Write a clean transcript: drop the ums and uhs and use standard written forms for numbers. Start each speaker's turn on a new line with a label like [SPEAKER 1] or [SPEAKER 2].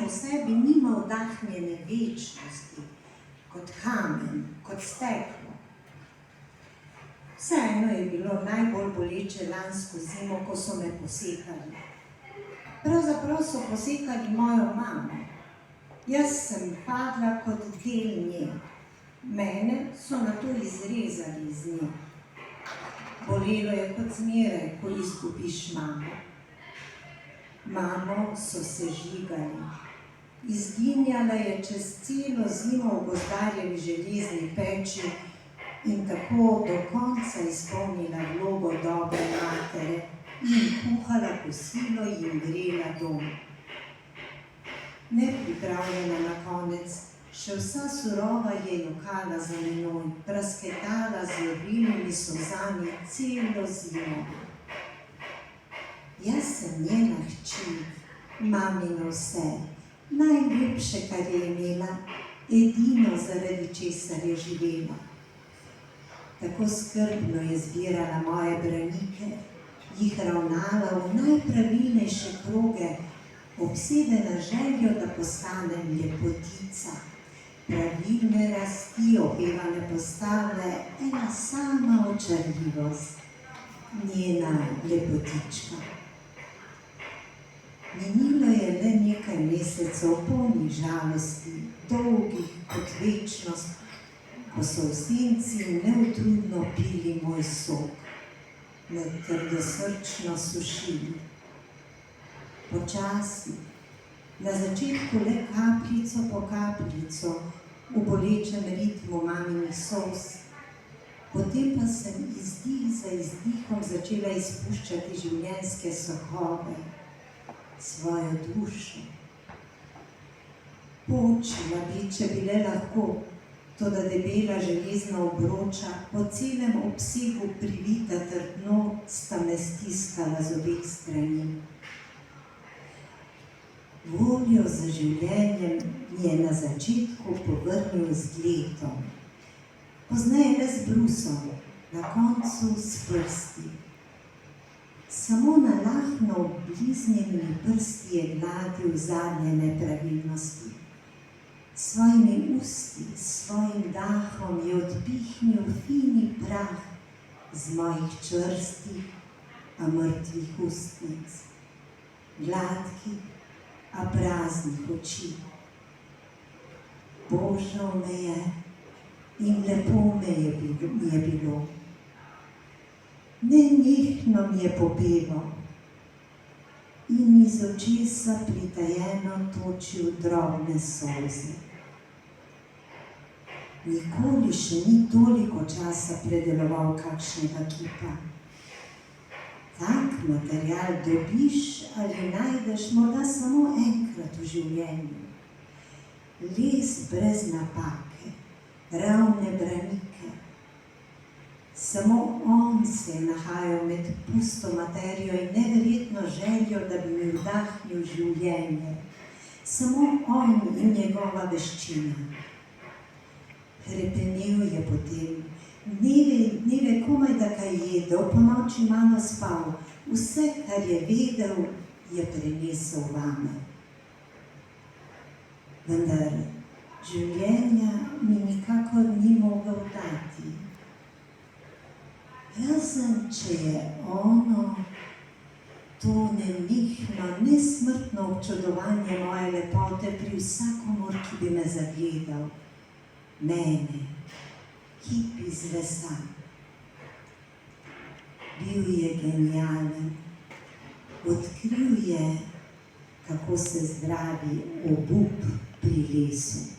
[SPEAKER 1] v sebi nima vdahnjene večnosti, kot kamen, kot steklo. Vseeno je bilo najbolj boleče lansko zimo, ko so me posekali. Pravzaprav so posekali mojo mamo. Jaz sem padla kot del nje. Mene so nato izrezali iz nje. Bolelo je kot zmeraj, ko izgubiš mamo. Mamo so se žigali. Izginjala je čez celo zimo v gozdarjevi železni peči in tako do konca izpolnila vlogo dobre matere in kuhala kosilo in grela dom. Nepripravljena na konec, še vsa surova je jokala za menoj, prasketala z jobilnimi solzami celo zimo. Jaz sem njena hči, mamino vse, najljubše, kar je imela, edino, zaradi česar je živela. Tako skrbno je zbirala moje branike, jih ravnala v najpravilnejše kroge, obsedena željo, da postanem lepotica. Pravilne rasti, opevane postave, ena sama očarljivost, njena lepotička. Minilo je le nekaj mesecev polnih žalosti, dolgih kot večnost, ko so v senci neutrudno pili moj sok, me trdosrčno sušili. Počasi, na začetku le kapljico po kapljico, v bolečem ritmu maminih solz, potem pa sem izdih za izdihom začela izpuščati življenjske sokove, svojo dušo. Počila bi, če bi le lahko, toda debela železna obroča, po celem obsegu privita trdno, sta me stiskala z obeh strani. Voljo za življenjem je na začetku povrnil z letom, pozneje le z brusom, na koncu s prsti. Samo nalahno obliznjenimi prsti je gladil zadnje nepravilnosti. S svojimi usti, s svojim dahom je odpihnil fini prah z mojih čvrstih, a mrtvih ustnic, gladkih, a praznih oči. Božal me je in lepo mi je bilo. Nenehno mi je popeval in iz očesa pritajeno točil drobne solze. Nikoli še ni toliko časa predeloval kakšnega kipa. Tak material dobiš ali najdeš morda samo enkrat v življenju. Les brez napake, ravne branike. Samo on se je nahajal med pusto materijo in neverjetno željo, da bi mi vdahnil življenje. Samo on in njegova veščina. Hrepenel je potem, dneve komaj da kaj jedel, po noči malo spal, vse, kar je vedel, je prenesel vame. Vendar življenja mi nikakor ni mogel dati. Razen, če je ono, to nenehno, nesmrtno občudovanje moje lepote pri vsakomur, ki bi me zagledal. Mene, kip iz lesa. Bil je genijalen. Odkril je, kako se zdravi obup pri lesu.